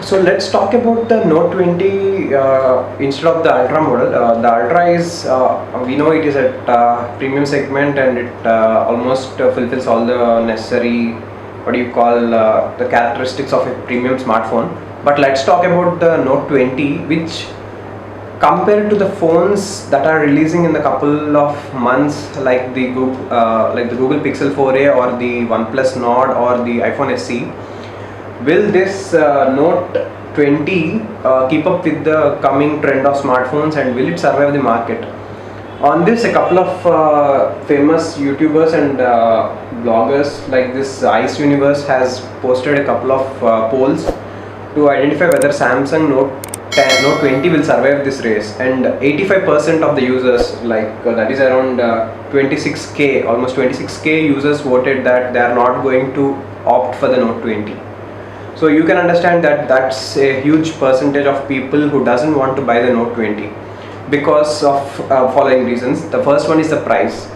So let's talk about the Note 20 instead of the Ultra model. The Ultra is, we know it is at premium segment, and it almost fulfills all the necessary, what do you call, the characteristics of a premium smartphone. But let's talk about the Note 20, which compared to the phones that are releasing in the couple of months, like the Google Pixel 4a or the OnePlus Nord or the iPhone SE, will this Note 20 keep up with the coming trend of smartphones, and will it survive the market? On this, a couple of famous YouTubers and bloggers like this Ice Universe has posted a couple of polls to identify whether Samsung Note 20 will survive this race, and 85% of the users, that is around 26k, almost 26k users voted that they are not going to opt for the Note 20. So you can understand that that's a huge percentage of people who doesn't want to buy the Note 20 because of following reasons. The first one is the price.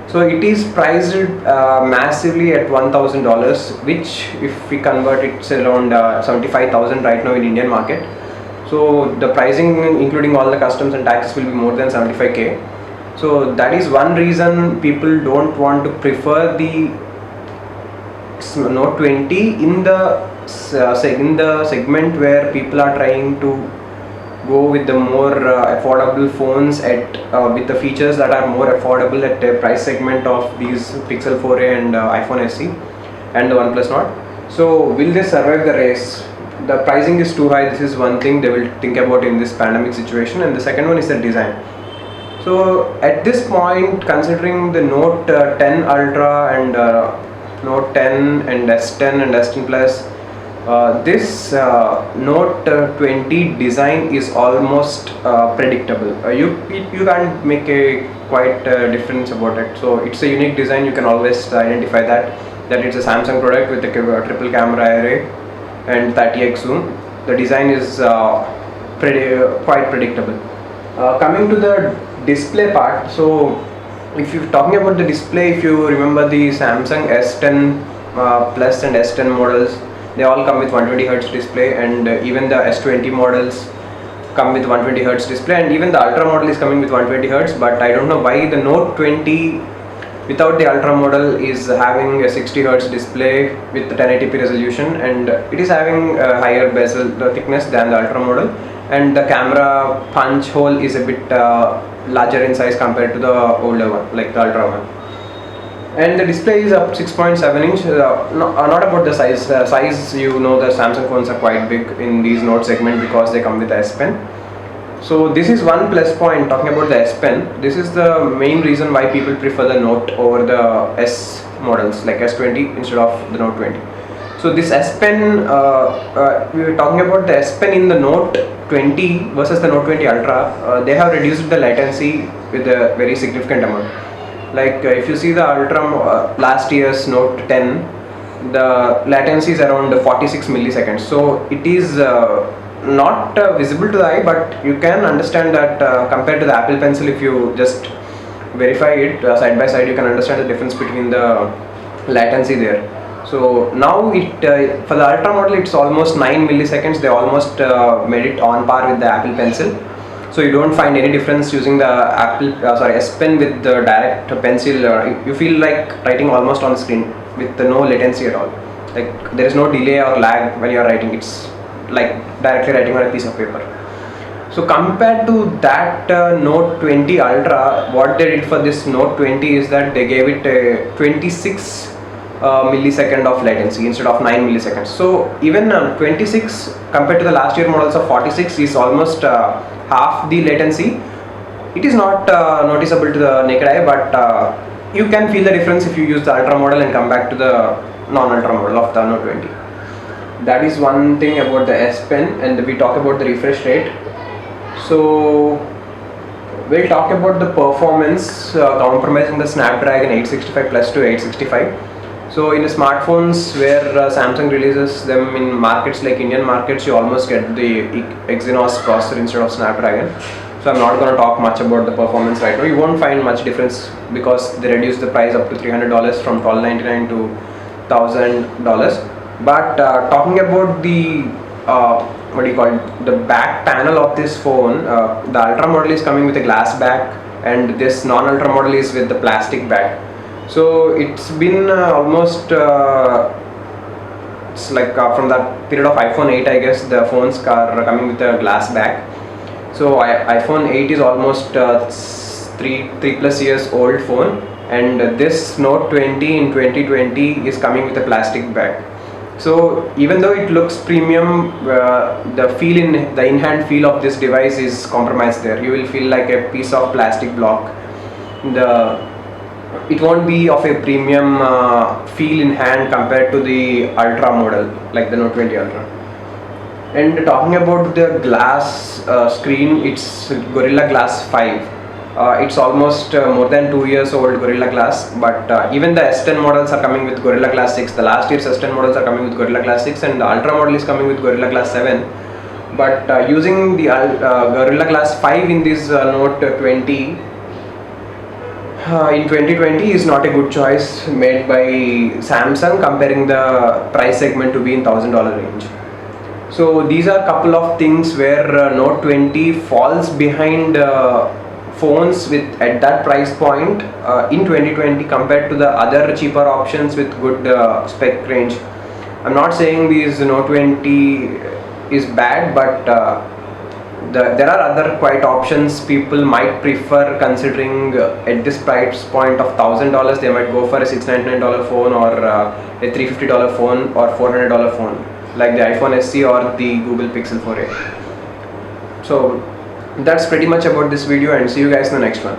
So it is priced massively at $1,000, which if we convert, it's around 75,000 right now in Indian market. So the pricing, including all the customs and taxes, will be more than 75k. So that is one reason people don't want to prefer the Note 20 in the segment where people are trying to go with the more affordable phones with the features that are more affordable at a price segment of these Pixel 4a and iPhone SE and the OnePlus Nord. So will they survive the race? The pricing is too high. This is one thing they will think about in this pandemic situation, and the second one is the design. So at this point, considering the Note 10 Ultra and Note 10 and S10 and S10 Plus, this Note 20 design is almost predictable. You can't make a quite difference about it. So it's a unique design. You can always identify that it's a Samsung product with a triple camera array and 30x zoom. The design is quite predictable. Coming to the display part, so if you're talking about the display, if you remember the Samsung S10 Plus and S10 models, they all come with 120Hz display, and even the S20 models come with 120Hz display, and even the Ultra model is coming with 120Hz. But I don't know why the Note 20 without the Ultra model is having a 60Hz display with 1080p resolution, and it is having a higher bezel thickness than the Ultra model, and the camera punch hole is a bit larger in size compared to the older one, like the Ultra one. And the display is up 6.7 inch. Not about the size. Size, you know, the Samsung phones are quite big in these Note segment because they come with the S Pen. So this is one plus point. Talking about the S Pen, this is the main reason why people prefer the Note over the S models like S20 instead of the Note 20. So this S Pen, we were talking about the S Pen in the Note 20 versus the Note 20 Ultra. They have reduced the latency with a very significant amount. Like if you see the Ultra last year's Note 10, the latency is around 46 milliseconds. So it is not visible to the eye, but you can understand that compared to the Apple Pencil, if you just verify it side by side, you can understand the difference between the latency there. So now for the Ultra model, it's almost 9 milliseconds. They almost made it on par with the Apple Pencil. So you don't find any difference using the S Pen with the direct pencil. You feel like writing almost on screen with no latency at all. Like there is no delay or lag when you are writing. It's like directly writing on a piece of paper. So compared to that Note 20 Ultra, what they did for this Note 20 is that they gave it a 26 millisecond of latency instead of 9 milliseconds. So even 26 compared to the last year models of 46 is almost half the latency. It is not noticeable to the naked eye, but you can feel the difference if you use the Ultra model and come back to the non-Ultra model of the Note 20. That is one thing about the S Pen, and we talk about the refresh rate. So we'll talk about the performance compromising the Snapdragon 865 Plus to 865. So in the smartphones where Samsung releases them in markets like Indian markets, you almost get the Exynos processor instead of Snapdragon. So I'm not going to talk much about the performance right now. You won't find much difference because they reduced the price up to $300 from $1299 to $1,000. But talking about the what do you call it, the back panel of this phone. The Ultra model is coming with a glass back, and this non-Ultra model is with the plastic back. So it's been almost it's like from that period of iPhone 8, I guess the phones are coming with a glass back. So iPhone 8 is almost 3+ years old phone, and this Note 20 in 2020 is coming with a plastic back. So even though it looks premium, the in-hand feel of this device is compromised there. You will feel like a piece of plastic block. It won't be of a premium feel in hand compared to the Ultra model, like the Note 20 Ultra. And talking about the glass screen, it's Gorilla Glass 5. It's almost more than 2 years old Gorilla Glass, but even the S10 models are coming with Gorilla Glass 6. The last year's S10 models are coming with Gorilla Glass 6, and the Ultra model is coming with Gorilla Glass 7. But using the Gorilla Glass 5 in this Note 20 in 2020 is not a good choice made by Samsung, comparing the price segment to be in $1,000 range. So these are a couple of things where Note 20 falls behind phones with at that price point in 2020 compared to the other cheaper options with good spec range. I'm not saying these Note 20 is bad, but there are other quite options people might prefer, considering at this price point of $1,000 they might go for a $699 phone or a $350 phone or $400 phone like the iPhone SE or the Google Pixel 4a. So that's pretty much about this video, and see you guys in the next one.